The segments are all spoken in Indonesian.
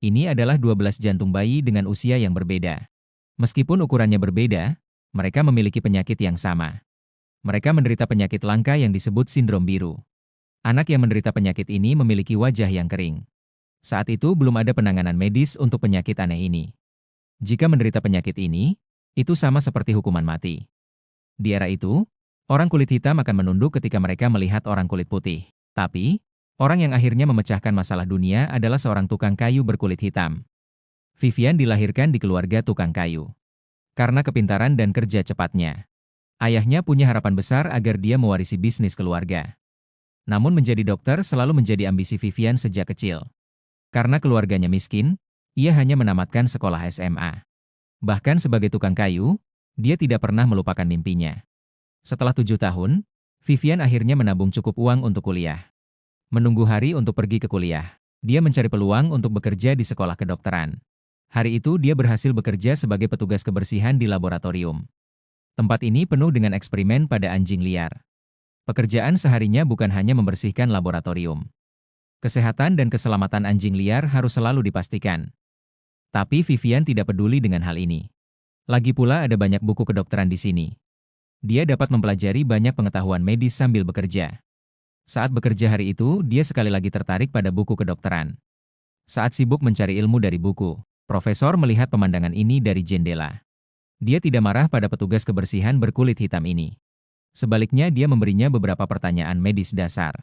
Ini adalah 12 jantung bayi dengan usia yang berbeda. Meskipun ukurannya berbeda, mereka memiliki penyakit yang sama. Mereka menderita penyakit langka yang disebut sindrom biru. Anak yang menderita penyakit ini memiliki wajah yang kering. Saat itu belum ada penanganan medis untuk penyakit aneh ini. Jika menderita penyakit ini, itu sama seperti hukuman mati. Di era itu, orang kulit hitam akan menunduk ketika mereka melihat orang kulit putih. Tapi, orang yang akhirnya memecahkan masalah dunia adalah seorang tukang kayu berkulit hitam. Vivian dilahirkan di keluarga tukang kayu. Karena kepintaran dan kerja cepatnya, ayahnya punya harapan besar agar dia mewarisi bisnis keluarga. Namun menjadi dokter selalu menjadi ambisi Vivian sejak kecil. Karena keluarganya miskin, ia hanya menamatkan sekolah SMA. Bahkan sebagai tukang kayu, dia tidak pernah melupakan mimpinya. Setelah 7 tahun, Vivian akhirnya menabung cukup uang untuk kuliah. Menunggu hari untuk pergi ke kuliah, dia mencari peluang untuk bekerja di sekolah kedokteran. Hari itu dia berhasil bekerja sebagai petugas kebersihan di laboratorium. Tempat ini penuh dengan eksperimen pada anjing liar. Pekerjaan seharinya bukan hanya membersihkan laboratorium. Kesehatan dan keselamatan anjing liar harus selalu dipastikan. Tapi Vivian tidak peduli dengan hal ini. Lagi pula ada banyak buku kedokteran di sini. Dia dapat mempelajari banyak pengetahuan medis sambil bekerja. Saat bekerja hari itu, dia sekali lagi tertarik pada buku kedokteran. Saat sibuk mencari ilmu dari buku, Profesor melihat pemandangan ini dari jendela. Dia tidak marah pada petugas kebersihan berkulit hitam ini. Sebaliknya dia memberinya beberapa pertanyaan medis dasar.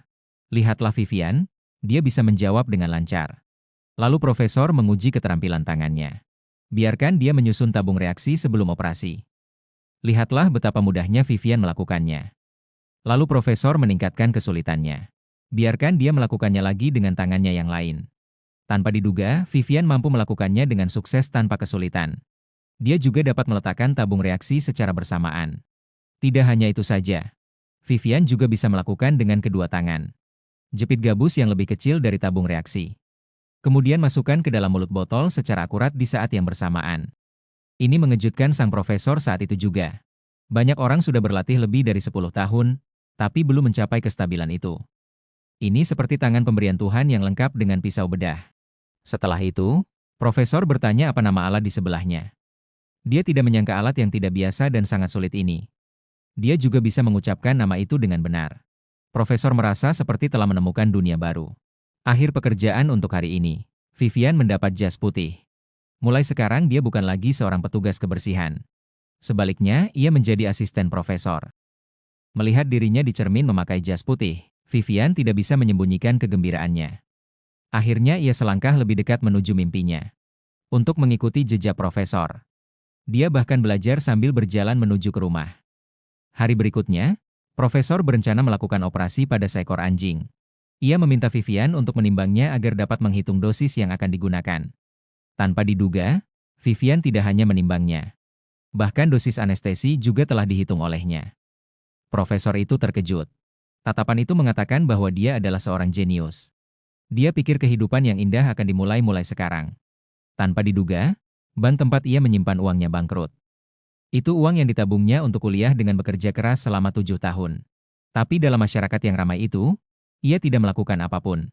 Lihatlah Vivian, dia bisa menjawab dengan lancar. Lalu Profesor menguji keterampilan tangannya. Biarkan dia menyusun tabung reaksi sebelum operasi. Lihatlah betapa mudahnya Vivian melakukannya. Lalu Profesor meningkatkan kesulitannya. Biarkan dia melakukannya lagi dengan tangannya yang lain. Tanpa diduga, Vivian mampu melakukannya dengan sukses tanpa kesulitan. Dia juga dapat meletakkan tabung reaksi secara bersamaan. Tidak hanya itu saja. Vivian juga bisa melakukan dengan kedua tangan. Jepit gabus yang lebih kecil dari tabung reaksi. Kemudian masukkan ke dalam mulut botol secara akurat di saat yang bersamaan. Ini mengejutkan sang profesor saat itu juga. Banyak orang sudah berlatih lebih dari 10 tahun, tapi belum mencapai kestabilan itu. Ini seperti tangan pemberian Tuhan yang lengkap dengan pisau bedah. Setelah itu, profesor bertanya apa nama alat di sebelahnya. Dia tidak menyangka alat yang tidak biasa dan sangat sulit ini. Dia juga bisa mengucapkan nama itu dengan benar. Profesor merasa seperti telah menemukan dunia baru. Akhir pekerjaan untuk hari ini, Vivian mendapat jas putih. Mulai sekarang dia bukan lagi seorang petugas kebersihan. Sebaliknya, ia menjadi asisten profesor. Melihat dirinya di cermin memakai jas putih, Vivian tidak bisa menyembunyikan kegembiraannya. Akhirnya ia selangkah lebih dekat menuju mimpinya. Untuk mengikuti jejak profesor. Dia bahkan belajar sambil berjalan menuju ke rumah. Hari berikutnya, profesor berencana melakukan operasi pada seekor anjing. Ia meminta Vivian untuk menimbangnya agar dapat menghitung dosis yang akan digunakan. Tanpa diduga, Vivian tidak hanya menimbangnya. Bahkan dosis anestesi juga telah dihitung olehnya. Profesor itu terkejut. Tatapan itu mengatakan bahwa dia adalah seorang jenius. Dia pikir kehidupan yang indah akan dimulai mulai sekarang. Tanpa diduga, bank tempat ia menyimpan uangnya bangkrut. Itu uang yang ditabungnya untuk kuliah dengan bekerja keras selama 7 tahun. Tapi dalam masyarakat yang ramai itu, ia tidak melakukan apapun.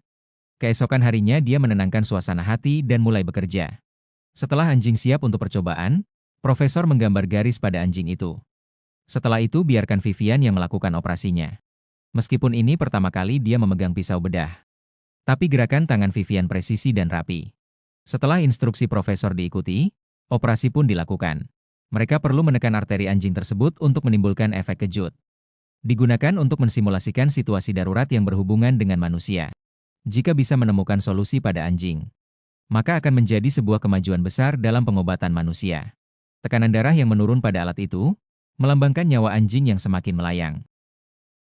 Keesokan harinya dia menenangkan suasana hati dan mulai bekerja. Setelah anjing siap untuk percobaan, profesor menggambar garis pada anjing itu. Setelah itu biarkan Vivian yang melakukan operasinya. Meskipun ini pertama kali dia memegang pisau bedah. Tapi gerakan tangan Vivian presisi dan rapi. Setelah instruksi profesor diikuti, operasi pun dilakukan. Mereka perlu menekan arteri anjing tersebut untuk menimbulkan efek kejut. Digunakan untuk mensimulasikan situasi darurat yang berhubungan dengan manusia. Jika bisa menemukan solusi pada anjing, maka akan menjadi sebuah kemajuan besar dalam pengobatan manusia. Tekanan darah yang menurun pada alat itu, melambangkan nyawa anjing yang semakin melayang.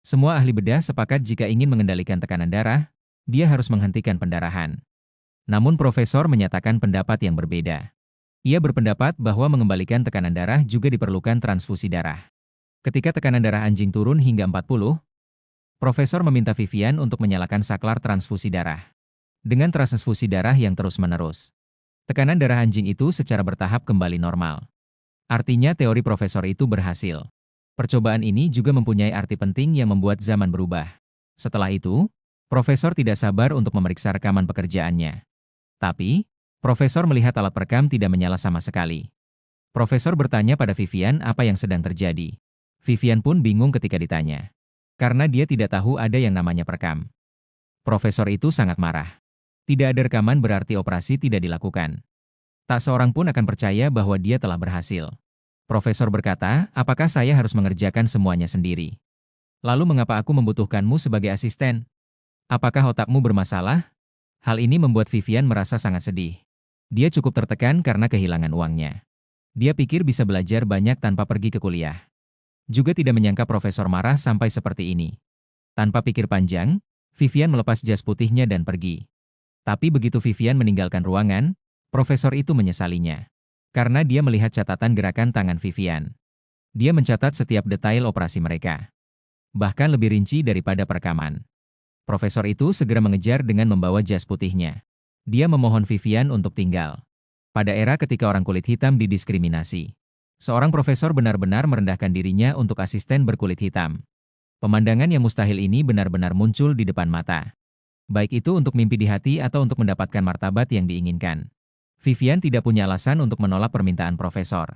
Semua ahli bedah sepakat jika ingin mengendalikan tekanan darah, dia harus menghentikan pendarahan. Namun profesor menyatakan pendapat yang berbeda. Ia berpendapat bahwa mengembalikan tekanan darah juga diperlukan transfusi darah. Ketika tekanan darah anjing turun hingga 40, profesor meminta Vivian untuk menyalakan saklar transfusi darah. Dengan transfusi darah yang terus-menerus, tekanan darah anjing itu secara bertahap kembali normal. Artinya teori profesor itu berhasil. Percobaan ini juga mempunyai arti penting yang membuat zaman berubah. Setelah itu, profesor tidak sabar untuk memeriksa rekaman pekerjaannya. Tapi, Profesor melihat alat perekam tidak menyala sama sekali. Profesor bertanya pada Vivian apa yang sedang terjadi. Vivian pun bingung ketika ditanya. Karena dia tidak tahu ada yang namanya perekam. Profesor itu sangat marah. Tidak ada rekaman berarti operasi tidak dilakukan. Tak seorang pun akan percaya bahwa dia telah berhasil. Profesor berkata, apakah saya harus mengerjakan semuanya sendiri? Lalu mengapa aku membutuhkanmu sebagai asisten? Apakah otakmu bermasalah? Hal ini membuat Vivian merasa sangat sedih. Dia cukup tertekan karena kehilangan uangnya. Dia pikir bisa belajar banyak tanpa pergi ke kuliah. Juga tidak menyangka profesor marah sampai seperti ini. Tanpa pikir panjang, Vivian melepas jas putihnya dan pergi. Tapi begitu Vivian meninggalkan ruangan, profesor itu menyesalinya. Karena dia melihat catatan gerakan tangan Vivian. Dia mencatat setiap detail operasi mereka. Bahkan lebih rinci daripada perekaman. Profesor itu segera mengejar dengan membawa jas putihnya. Dia memohon Vivian untuk tinggal. Pada era ketika orang kulit hitam didiskriminasi, seorang profesor benar-benar merendahkan dirinya untuk asisten berkulit hitam. Pemandangan yang mustahil ini benar-benar muncul di depan mata. Baik itu untuk mimpi di hati atau untuk mendapatkan martabat yang diinginkan. Vivian tidak punya alasan untuk menolak permintaan profesor.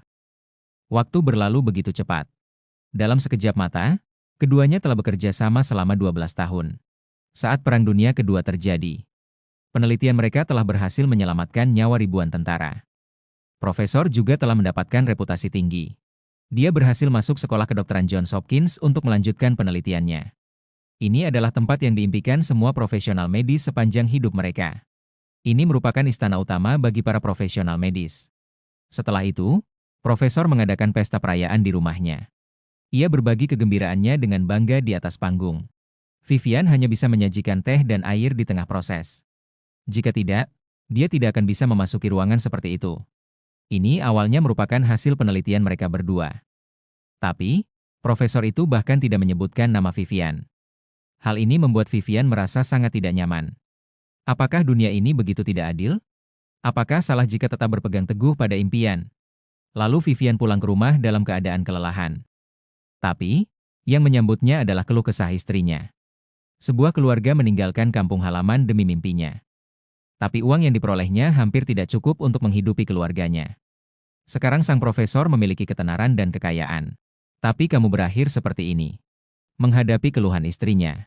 Waktu berlalu begitu cepat. Dalam sekejap mata, keduanya telah bekerja sama selama 12 tahun. Saat Perang Dunia Kedua terjadi, penelitian mereka telah berhasil menyelamatkan nyawa ribuan tentara. Profesor juga telah mendapatkan reputasi tinggi. Dia berhasil masuk sekolah kedokteran Johns Hopkins untuk melanjutkan penelitiannya. Ini adalah tempat yang diimpikan semua profesional medis sepanjang hidup mereka. Ini merupakan istana utama bagi para profesional medis. Setelah itu, profesor mengadakan pesta perayaan di rumahnya. Ia berbagi kegembiraannya dengan bangga di atas panggung. Vivian hanya bisa menyajikan teh dan air di tengah proses. Jika tidak, dia tidak akan bisa memasuki ruangan seperti itu. Ini awalnya merupakan hasil penelitian mereka berdua. Tapi, profesor itu bahkan tidak menyebutkan nama Vivian. Hal ini membuat Vivian merasa sangat tidak nyaman. Apakah dunia ini begitu tidak adil? Apakah salah jika tetap berpegang teguh pada impian? Lalu Vivian pulang ke rumah dalam keadaan kelelahan. Tapi, yang menyambutnya adalah keluh kesah istrinya. Sebuah keluarga meninggalkan kampung halaman demi mimpinya. Tapi uang yang diperolehnya hampir tidak cukup untuk menghidupi keluarganya. Sekarang sang profesor memiliki ketenaran dan kekayaan. Tapi kamu berakhir seperti ini. Menghadapi keluhan istrinya,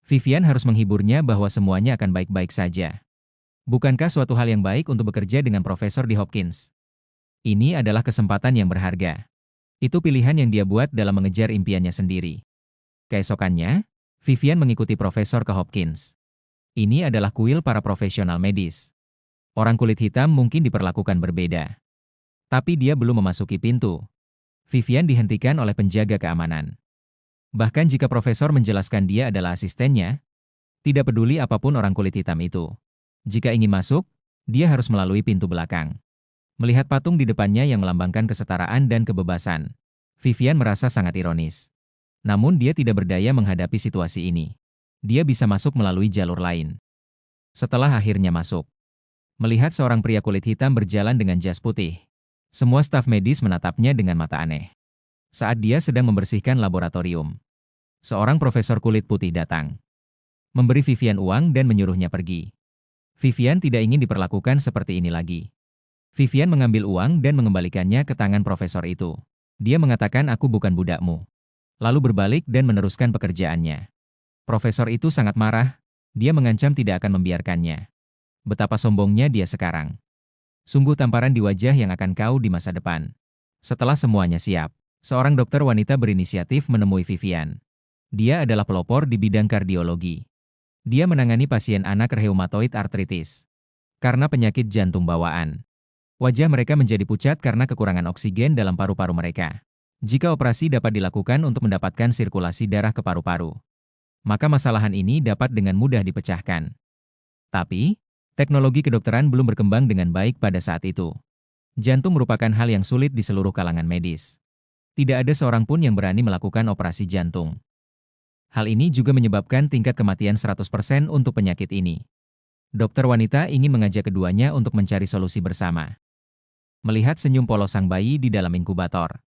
Vivian harus menghiburnya bahwa semuanya akan baik-baik saja. Bukankah suatu hal yang baik untuk bekerja dengan profesor di Hopkins? Ini adalah kesempatan yang berharga. Itu pilihan yang dia buat dalam mengejar impiannya sendiri. Keesokannya, Vivian mengikuti profesor ke Hopkins. Ini adalah kuil para profesional medis. Orang kulit hitam mungkin diperlakukan berbeda. Tapi dia belum memasuki pintu. Vivian dihentikan oleh penjaga keamanan. Bahkan jika profesor menjelaskan dia adalah asistennya, tidak peduli apapun orang kulit hitam itu. Jika ingin masuk, dia harus melalui pintu belakang. Melihat patung di depannya yang melambangkan kesetaraan dan kebebasan, Vivian merasa sangat ironis. Namun dia tidak berdaya menghadapi situasi ini. Dia bisa masuk melalui jalur lain. Setelah akhirnya masuk, melihat seorang pria kulit hitam berjalan dengan jas putih, semua staf medis menatapnya dengan mata aneh. Saat dia sedang membersihkan laboratorium, seorang profesor kulit putih datang, memberi Vivian uang dan menyuruhnya pergi. Vivian tidak ingin diperlakukan seperti ini lagi. Vivian mengambil uang dan mengembalikannya ke tangan profesor itu. Dia mengatakan, aku bukan budakmu. Lalu berbalik dan meneruskan pekerjaannya. Profesor itu sangat marah, dia mengancam tidak akan membiarkannya. Betapa sombongnya dia sekarang. Sungguh tamparan di wajah yang akan kau di masa depan. Setelah semuanya siap, seorang dokter wanita berinisiatif menemui Vivian. Dia adalah pelopor di bidang kardiologi. Dia menangani pasien anak rheumatoid arthritis karena penyakit jantung bawaan. Wajah mereka menjadi pucat karena kekurangan oksigen dalam paru-paru mereka. Jika operasi dapat dilakukan untuk mendapatkan sirkulasi darah ke paru-paru, maka masalahan ini dapat dengan mudah dipecahkan. Tapi, teknologi kedokteran belum berkembang dengan baik pada saat itu. Jantung merupakan hal yang sulit di seluruh kalangan medis. Tidak ada seorang pun yang berani melakukan operasi jantung. Hal ini juga menyebabkan tingkat kematian 100% untuk penyakit ini. Dokter wanita ingin mengajak keduanya untuk mencari solusi bersama. Melihat senyum polos sang bayi di dalam inkubator,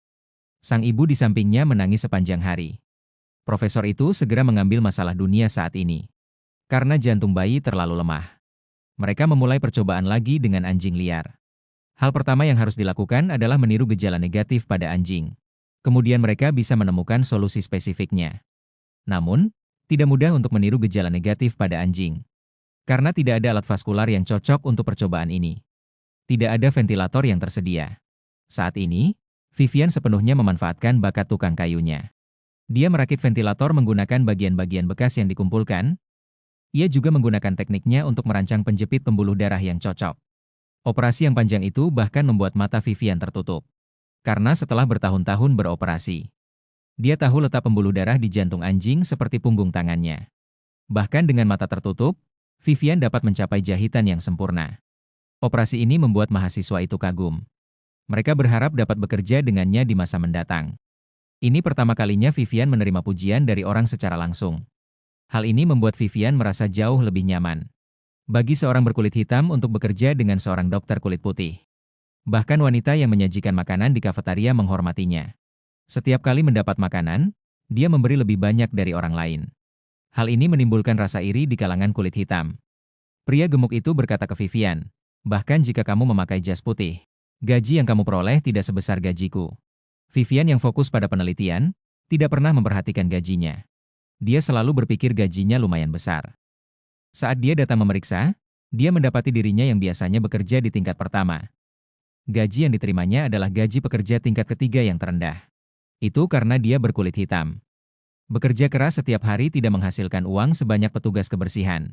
sang ibu di sampingnya menangis sepanjang hari. Profesor itu segera mengambil masalah dunia saat ini. Karena jantung bayi terlalu lemah. Mereka memulai percobaan lagi dengan anjing liar. Hal pertama yang harus dilakukan adalah meniru gejala negatif pada anjing. Kemudian mereka bisa menemukan solusi spesifiknya. Namun, tidak mudah untuk meniru gejala negatif pada anjing. Karena tidak ada alat vaskular yang cocok untuk percobaan ini. Tidak ada ventilator yang tersedia. Saat ini, Vivian sepenuhnya memanfaatkan bakat tukang kayunya. Dia merakit ventilator menggunakan bagian-bagian bekas yang dikumpulkan. Ia juga menggunakan tekniknya untuk merancang penjepit pembuluh darah yang cocok. Operasi yang panjang itu bahkan membuat mata Vivian tertutup. Karena setelah bertahun-tahun beroperasi, dia tahu letak pembuluh darah di jantung anjing seperti punggung tangannya. Bahkan dengan mata tertutup, Vivian dapat mencapai jahitan yang sempurna. Operasi ini membuat mahasiswa itu kagum. Mereka berharap dapat bekerja dengannya di masa mendatang. Ini pertama kalinya Vivian menerima pujian dari orang secara langsung. Hal ini membuat Vivian merasa jauh lebih nyaman. Bagi seorang berkulit hitam untuk bekerja dengan seorang dokter kulit putih. Bahkan wanita yang menyajikan makanan di kafetaria menghormatinya. Setiap kali mendapat makanan, dia memberi lebih banyak dari orang lain. Hal ini menimbulkan rasa iri di kalangan kulit hitam. Pria gemuk itu berkata ke Vivian, "Bahkan jika kamu memakai jas putih, gaji yang kamu peroleh tidak sebesar gajiku." Vivian yang fokus pada penelitian, tidak pernah memperhatikan gajinya. Dia selalu berpikir gajinya lumayan besar. Saat dia datang memeriksa, dia mendapati dirinya yang biasanya bekerja di tingkat pertama. Gaji yang diterimanya adalah gaji pekerja tingkat ketiga yang terendah. Itu karena dia berkulit hitam. Bekerja keras setiap hari tidak menghasilkan uang sebanyak petugas kebersihan.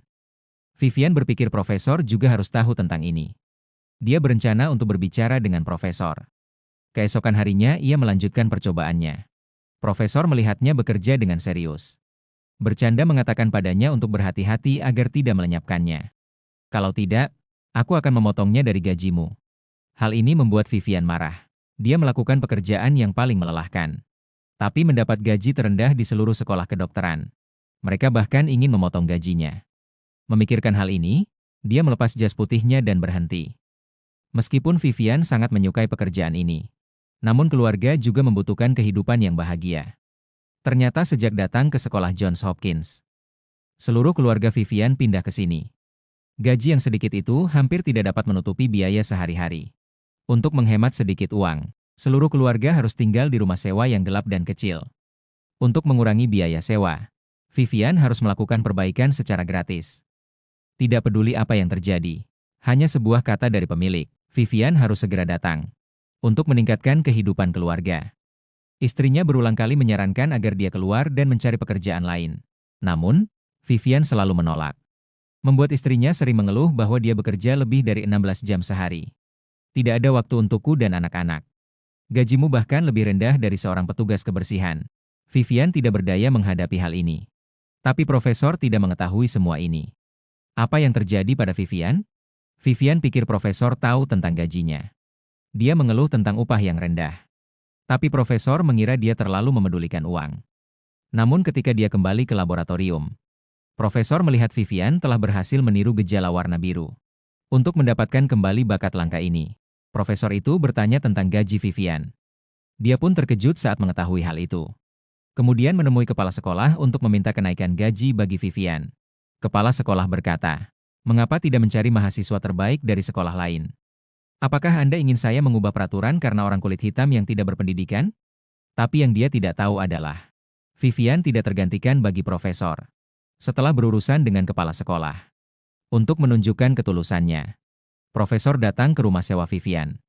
Vivian berpikir profesor juga harus tahu tentang ini. Dia berencana untuk berbicara dengan profesor. Keesokan harinya ia melanjutkan percobaannya. Profesor melihatnya bekerja dengan serius. Bercanda mengatakan padanya untuk berhati-hati agar tidak melenyapkannya. "Kalau tidak, aku akan memotongnya dari gajimu." Hal ini membuat Vivian marah. Dia melakukan pekerjaan yang paling melelahkan. Tapi mendapat gaji terendah di seluruh sekolah kedokteran. Mereka bahkan ingin memotong gajinya. Memikirkan hal ini, dia melepas jas putihnya dan berhenti. Meskipun Vivian sangat menyukai pekerjaan ini, namun keluarga juga membutuhkan kehidupan yang bahagia. Ternyata sejak datang ke sekolah Johns Hopkins, seluruh keluarga Vivian pindah ke sini. Gaji yang sedikit itu hampir tidak dapat menutupi biaya sehari-hari. Untuk menghemat sedikit uang, seluruh keluarga harus tinggal di rumah sewa yang gelap dan kecil. Untuk mengurangi biaya sewa, Vivian harus melakukan perbaikan secara gratis. Tidak peduli apa yang terjadi, hanya sebuah kata dari pemilik, Vivian harus segera datang. Untuk meningkatkan kehidupan keluarga. Istrinya berulang kali menyarankan agar dia keluar dan mencari pekerjaan lain. Namun, Vivian selalu menolak. Membuat istrinya sering mengeluh bahwa dia bekerja lebih dari 16 jam sehari. Tidak ada waktu untukku dan anak-anak. Gajimu bahkan lebih rendah dari seorang petugas kebersihan. Vivian tidak berdaya menghadapi hal ini. Tapi profesor tidak mengetahui semua ini. Apa yang terjadi pada Vivian? Vivian pikir profesor tahu tentang gajinya. Dia mengeluh tentang upah yang rendah. Tapi profesor mengira dia terlalu memedulikan uang. Namun ketika dia kembali ke laboratorium, profesor melihat Vivian telah berhasil meniru gejala warna biru. Untuk mendapatkan kembali bakat langka ini, profesor itu bertanya tentang gaji Vivian. Dia pun terkejut saat mengetahui hal itu. Kemudian menemui kepala sekolah untuk meminta kenaikan gaji bagi Vivian. Kepala sekolah berkata, "Mengapa tidak mencari mahasiswa terbaik dari sekolah lain? Apakah Anda ingin saya mengubah peraturan karena orang kulit hitam yang tidak berpendidikan?" Tapi yang dia tidak tahu adalah, Vivian tidak tergantikan bagi profesor. Setelah berurusan dengan kepala sekolah. Untuk menunjukkan ketulusannya, profesor datang ke rumah sewa Vivian.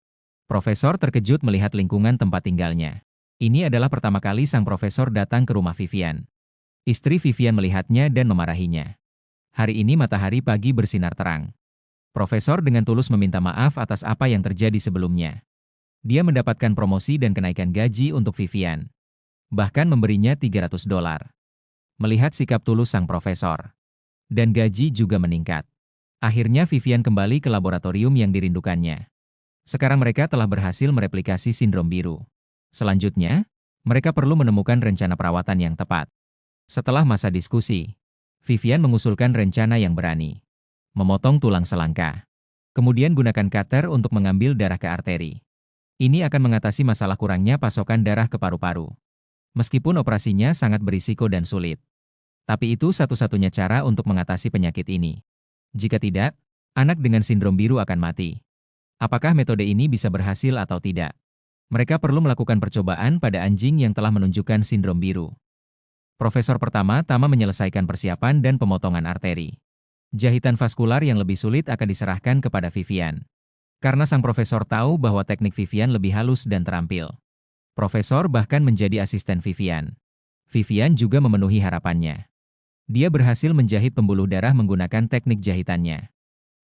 Profesor terkejut melihat lingkungan tempat tinggalnya. Ini adalah pertama kali sang profesor datang ke rumah Vivian. Istri Vivian melihatnya dan memarahinya. Hari ini matahari pagi bersinar terang. Profesor dengan tulus meminta maaf atas apa yang terjadi sebelumnya. Dia mendapatkan promosi dan kenaikan gaji untuk Vivian. Bahkan memberinya $300. Melihat sikap tulus sang profesor. Dan gaji juga meningkat. Akhirnya Vivian kembali ke laboratorium yang dirindukannya. Sekarang mereka telah berhasil mereplikasi sindrom biru. Selanjutnya, mereka perlu menemukan rencana perawatan yang tepat. Setelah masa diskusi, Vivian mengusulkan rencana yang berani. Memotong tulang selangka. Kemudian gunakan cutter untuk mengambil darah ke arteri. Ini akan mengatasi masalah kurangnya pasokan darah ke paru-paru. Meskipun operasinya sangat berisiko dan sulit. Tapi itu satu-satunya cara untuk mengatasi penyakit ini. Jika tidak, Anak dengan sindrom biru akan mati. Apakah metode ini bisa berhasil atau tidak? Mereka perlu melakukan percobaan pada anjing yang telah menunjukkan sindrom biru. Profesor pertama Tama menyelesaikan persiapan dan pemotongan arteri. Jahitan vaskular yang lebih sulit akan diserahkan kepada Vivian. Karena sang profesor tahu bahwa teknik Vivian lebih halus dan terampil. Profesor bahkan menjadi asisten Vivian. Vivian juga memenuhi harapannya. Dia berhasil menjahit pembuluh darah menggunakan teknik jahitannya.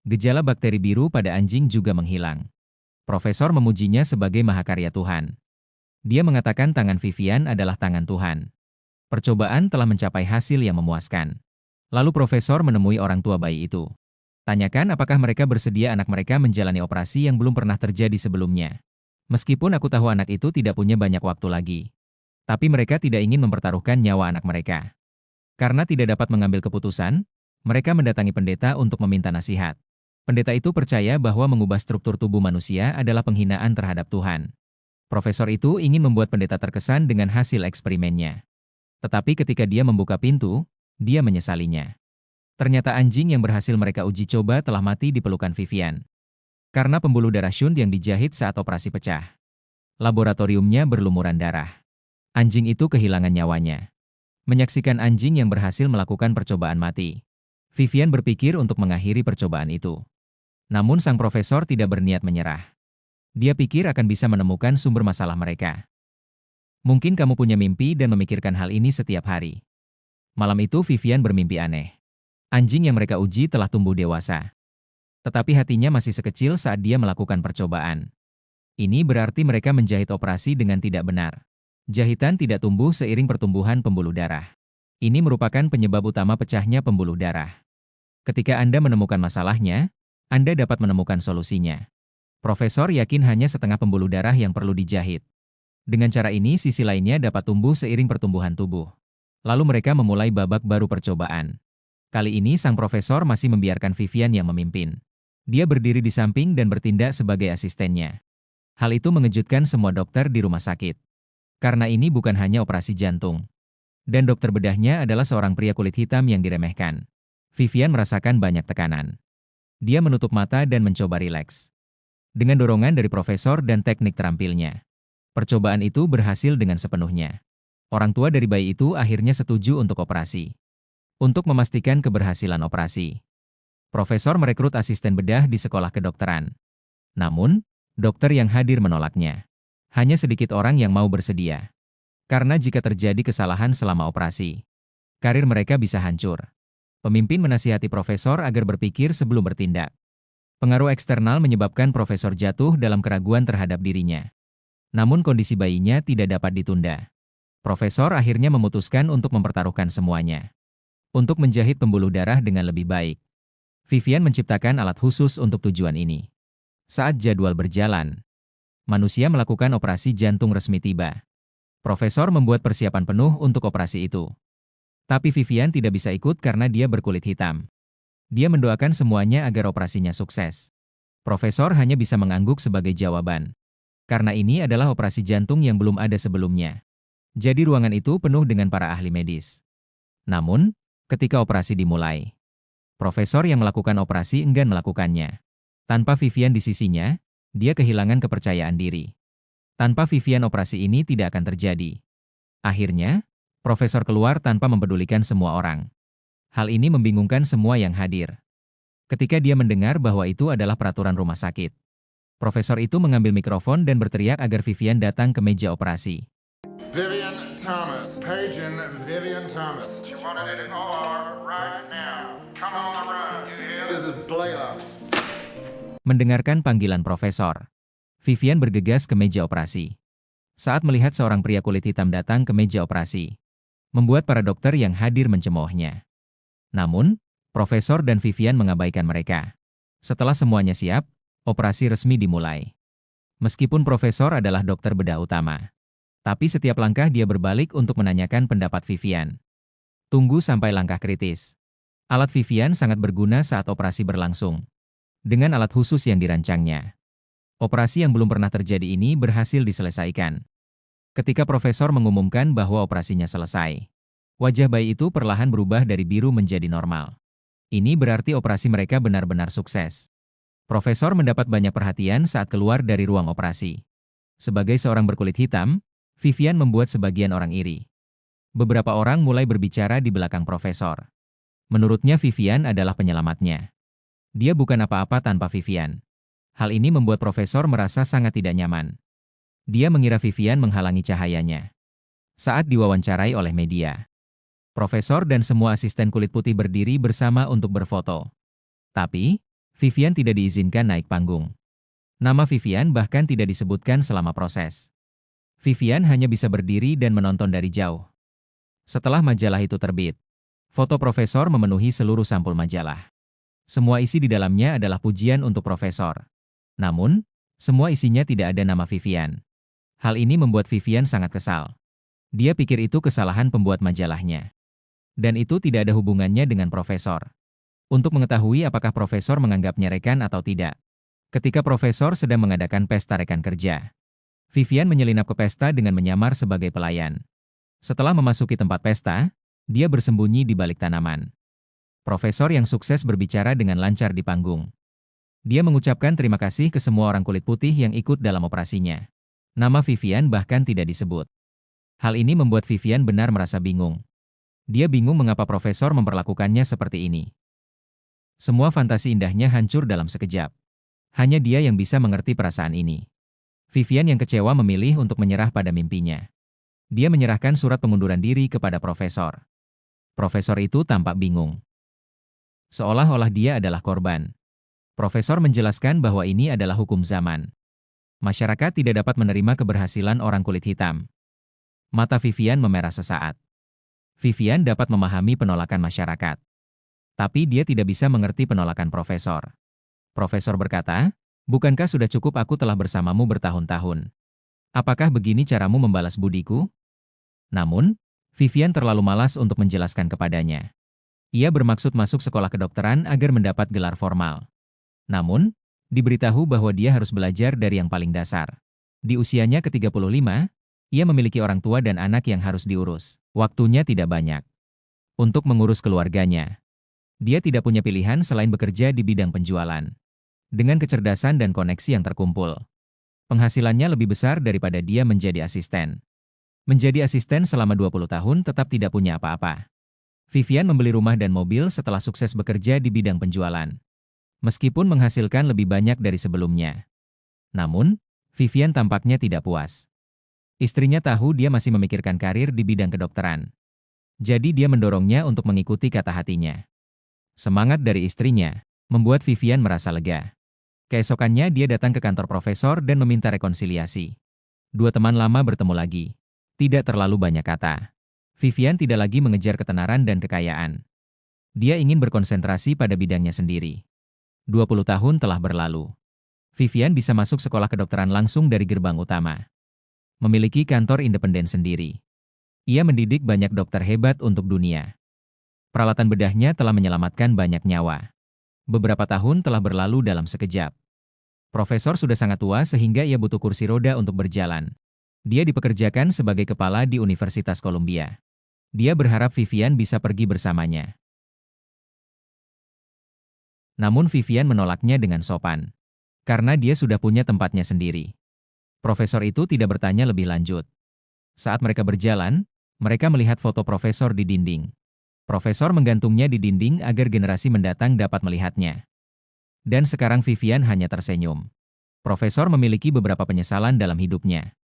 Gejala bakteri biru pada anjing juga menghilang. Profesor memujinya sebagai mahakarya Tuhan. Dia mengatakan tangan Vivian adalah tangan Tuhan. Percobaan telah mencapai hasil yang memuaskan. Lalu profesor menemui orang tua bayi itu. Tanyakan apakah mereka bersedia anak mereka menjalani operasi yang belum pernah terjadi sebelumnya. Meskipun aku tahu anak itu tidak punya banyak waktu lagi. Tapi mereka tidak ingin mempertaruhkan nyawa anak mereka. Karena tidak dapat mengambil keputusan, mereka mendatangi pendeta untuk meminta nasihat. Pendeta itu percaya bahwa mengubah struktur tubuh manusia adalah penghinaan terhadap Tuhan. Profesor itu ingin membuat pendeta terkesan dengan hasil eksperimennya. Tetapi ketika dia membuka pintu, dia menyesalinya. Ternyata anjing yang berhasil mereka uji coba telah mati di pelukan Vivian. Karena pembuluh darah shunt yang dijahit saat operasi pecah. Laboratoriumnya berlumuran darah. Anjing itu kehilangan nyawanya. Menyaksikan anjing yang berhasil melakukan percobaan mati. Vivian berpikir untuk mengakhiri percobaan itu. Namun sang profesor tidak berniat menyerah. Dia pikir akan bisa menemukan sumber masalah mereka. Mungkin kamu punya mimpi dan memikirkan hal ini setiap hari. Malam itu Vivian bermimpi aneh. Anjing yang mereka uji telah tumbuh dewasa. Tetapi hatinya masih sekecil saat dia melakukan percobaan. Ini berarti mereka menjahit operasi dengan tidak benar. Jahitan tidak tumbuh seiring pertumbuhan pembuluh darah. Ini merupakan penyebab utama pecahnya pembuluh darah. Ketika Anda menemukan masalahnya, Anda dapat menemukan solusinya. Profesor yakin hanya setengah pembuluh darah yang perlu dijahit. Dengan cara ini sisi lainnya dapat tumbuh seiring pertumbuhan tubuh. Lalu mereka memulai babak baru percobaan. Kali ini sang profesor masih membiarkan Vivian yang memimpin. Dia berdiri di samping dan bertindak sebagai asistennya. Hal itu mengejutkan semua dokter di rumah sakit. Karena ini bukan hanya operasi jantung. Dan dokter bedahnya adalah seorang pria kulit hitam yang diremehkan. Vivian merasakan banyak tekanan. Dia menutup mata dan mencoba rileks. Dengan dorongan dari profesor dan teknik terampilnya. Percobaan itu berhasil dengan sepenuhnya. Orang tua dari bayi itu akhirnya setuju untuk operasi. Untuk memastikan keberhasilan operasi, profesor merekrut asisten bedah di sekolah kedokteran. Namun, dokter yang hadir menolaknya. Hanya sedikit orang yang mau bersedia. Karena jika terjadi kesalahan selama operasi, karir mereka bisa hancur. Pemimpin menasihati profesor agar berpikir sebelum bertindak. Pengaruh eksternal menyebabkan profesor jatuh dalam keraguan terhadap dirinya. Namun kondisi bayinya tidak dapat ditunda. Profesor akhirnya memutuskan untuk mempertaruhkan semuanya. Untuk menjahit pembuluh darah dengan lebih baik. Vivian menciptakan alat khusus untuk tujuan ini. Saat jadwal berjalan, manusia melakukan operasi jantung resmi tiba. Profesor membuat persiapan penuh untuk operasi itu. Tapi Vivian tidak bisa ikut karena dia berkulit hitam. Dia mendoakan semuanya agar operasinya sukses. Profesor hanya bisa mengangguk sebagai jawaban. Karena ini adalah operasi jantung yang belum ada sebelumnya. Jadi ruangan itu penuh dengan para ahli medis. Namun, ketika operasi dimulai, profesor yang melakukan operasi enggan melakukannya. Tanpa Vivian di sisinya, dia kehilangan kepercayaan diri. Tanpa Vivian operasi ini tidak akan terjadi. Akhirnya, profesor keluar tanpa mempedulikan semua orang. Hal ini membingungkan semua yang hadir. Ketika dia mendengar bahwa itu adalah peraturan rumah sakit. Profesor itu mengambil mikrofon dan berteriak agar Vivian datang ke meja operasi. Vivian Thomas, Pagan Vivian Thomas. She wanted it all right now. Come on the run, you hear? This is Blayla. Mendengarkan panggilan profesor, Vivian bergegas ke meja operasi. Saat melihat seorang pria kulit hitam datang ke meja operasi, membuat para dokter yang hadir mencemoohnya. Namun, profesor dan Vivian mengabaikan mereka. Setelah semuanya siap, operasi resmi dimulai. Meskipun profesor adalah dokter bedah utama. Tapi setiap langkah dia berbalik untuk menanyakan pendapat Vivian. Tunggu sampai langkah kritis. Alat Vivian sangat berguna saat operasi berlangsung. Dengan alat khusus yang dirancangnya. Operasi yang belum pernah terjadi ini berhasil diselesaikan. Ketika profesor mengumumkan bahwa operasinya selesai, wajah bayi itu perlahan berubah dari biru menjadi normal. Ini berarti operasi mereka benar-benar sukses. Profesor mendapat banyak perhatian saat keluar dari ruang operasi. Sebagai seorang berkulit hitam, Vivian membuat sebagian orang iri. Beberapa orang mulai berbicara di belakang profesor. Menurutnya Vivian adalah penyelamatnya. Dia bukan apa-apa tanpa Vivian. Hal ini membuat profesor merasa sangat tidak nyaman. Dia mengira Vivian menghalangi cahayanya. Saat diwawancarai oleh media, profesor dan semua asisten kulit putih berdiri bersama untuk berfoto. Tapi, Vivian tidak diizinkan naik panggung. Nama Vivian bahkan tidak disebutkan selama proses. Vivian hanya bisa berdiri dan menonton dari jauh. Setelah majalah itu terbit, foto profesor memenuhi seluruh sampul majalah. Semua isi di dalamnya adalah pujian untuk profesor. Namun, semua isinya tidak ada nama Vivian. Hal ini membuat Vivian sangat kesal. Dia pikir itu kesalahan pembuat majalahnya. Dan itu tidak ada hubungannya dengan profesor. Untuk mengetahui apakah profesor menganggapnya rekan atau tidak. Ketika profesor sedang mengadakan pesta rekan kerja, Vivian menyelinap ke pesta dengan menyamar sebagai pelayan. Setelah memasuki tempat pesta, dia bersembunyi di balik tanaman. Profesor yang sukses berbicara dengan lancar di panggung. Dia mengucapkan terima kasih ke semua orang kulit putih yang ikut dalam operasinya. Nama Vivian bahkan tidak disebut. Hal ini membuat Vivian benar merasa bingung. Dia bingung mengapa profesor memperlakukannya seperti ini. Semua fantasi indahnya hancur dalam sekejap. Hanya dia yang bisa mengerti perasaan ini. Vivian yang kecewa memilih untuk menyerah pada mimpinya. Dia menyerahkan surat pengunduran diri kepada profesor. Profesor itu tampak bingung. Seolah-olah dia adalah korban. Profesor menjelaskan bahwa ini adalah hukum zaman. Masyarakat tidak dapat menerima keberhasilan orang kulit hitam. Mata Vivian memerah sesaat. Vivian dapat memahami penolakan masyarakat. Tapi dia tidak bisa mengerti penolakan profesor. Profesor berkata, "Bukankah sudah cukup aku telah bersamamu bertahun-tahun? Apakah begini caramu membalas budiku?" Namun, Vivian terlalu malas untuk menjelaskan kepadanya. Ia bermaksud masuk sekolah kedokteran agar mendapat gelar formal. Namun, diberitahu bahwa dia harus belajar dari yang paling dasar. Di usianya ke-35, ia memiliki orang tua dan anak yang harus diurus. Waktunya tidak banyak untuk mengurus keluarganya. Dia tidak punya pilihan selain bekerja di bidang penjualan. Dengan kecerdasan dan koneksi yang terkumpul, penghasilannya lebih besar daripada dia menjadi asisten. Menjadi asisten selama 20 tahun tetap tidak punya apa-apa. Vivian membeli rumah dan mobil setelah sukses bekerja di bidang penjualan. Meskipun menghasilkan lebih banyak dari sebelumnya. Namun, Vivian tampaknya tidak puas. Istrinya tahu dia masih memikirkan karir di bidang kedokteran. Jadi dia mendorongnya untuk mengikuti kata hatinya. Semangat dari istrinya membuat Vivian merasa lega. Keesokannya dia datang ke kantor profesor dan meminta rekonsiliasi. Dua teman lama bertemu lagi. Tidak terlalu banyak kata. Vivian tidak lagi mengejar ketenaran dan kekayaan. Dia ingin berkonsentrasi pada bidangnya sendiri. 20 tahun telah berlalu. Vivian bisa masuk sekolah kedokteran langsung dari gerbang utama. Memiliki kantor independen sendiri. Ia mendidik banyak dokter hebat untuk dunia. Peralatan bedahnya telah menyelamatkan banyak nyawa. Beberapa tahun telah berlalu dalam sekejap. Profesor sudah sangat tua sehingga ia butuh kursi roda untuk berjalan. Dia dipekerjakan sebagai kepala di Universitas Columbia. Dia berharap Vivian bisa pergi bersamanya. Namun Vivian menolaknya dengan sopan. Karena dia sudah punya tempatnya sendiri. Profesor itu tidak bertanya lebih lanjut. Saat mereka berjalan, mereka melihat foto profesor di dinding. Profesor menggantungnya di dinding agar generasi mendatang dapat melihatnya. Dan sekarang Vivian hanya tersenyum. Profesor memiliki beberapa penyesalan dalam hidupnya.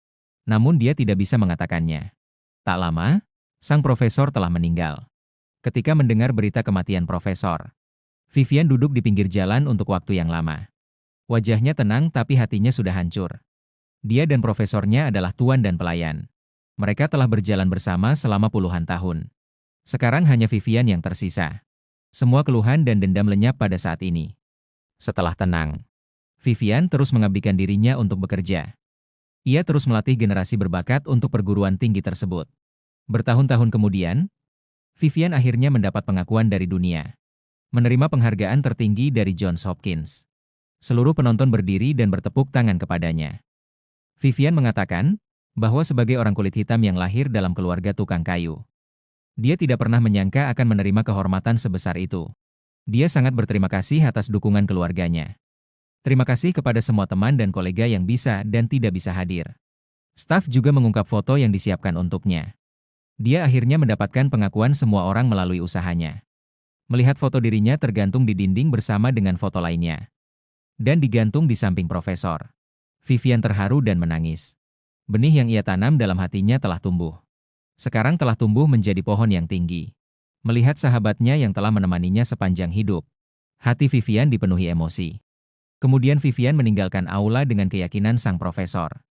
Namun dia tidak bisa mengatakannya. Tak lama, sang profesor telah meninggal. Ketika mendengar berita kematian profesor, Vivian duduk di pinggir jalan untuk waktu yang lama. Wajahnya tenang tapi hatinya sudah hancur. Dia dan profesornya adalah tuan dan pelayan. Mereka telah berjalan bersama selama puluhan tahun. Sekarang hanya Vivian yang tersisa. Semua keluhan dan dendam lenyap pada saat ini. Setelah tenang, Vivian terus mengabdikan dirinya untuk bekerja. Ia terus melatih generasi berbakat untuk perguruan tinggi tersebut. Bertahun-tahun kemudian, Vivian akhirnya mendapat pengakuan dari dunia. Menerima penghargaan tertinggi dari Johns Hopkins. Seluruh penonton berdiri dan bertepuk tangan kepadanya. Vivian mengatakan bahwa sebagai orang kulit hitam yang lahir dalam keluarga tukang kayu, dia tidak pernah menyangka akan menerima kehormatan sebesar itu. Dia sangat berterima kasih atas dukungan keluarganya. Terima kasih kepada semua teman dan kolega yang bisa dan tidak bisa hadir. Staf juga mengungkap foto yang disiapkan untuknya. Dia akhirnya mendapatkan pengakuan semua orang melalui usahanya. Melihat foto dirinya tergantung di dinding bersama dengan foto lainnya. Dan digantung di samping profesor. Vivian terharu dan menangis. Benih yang ia tanam dalam hatinya telah tumbuh. Sekarang telah tumbuh menjadi pohon yang tinggi. Melihat sahabatnya yang telah menemaninya sepanjang hidup, hati Vivian dipenuhi emosi. Kemudian Vivian meninggalkan aula dengan keyakinan sang profesor.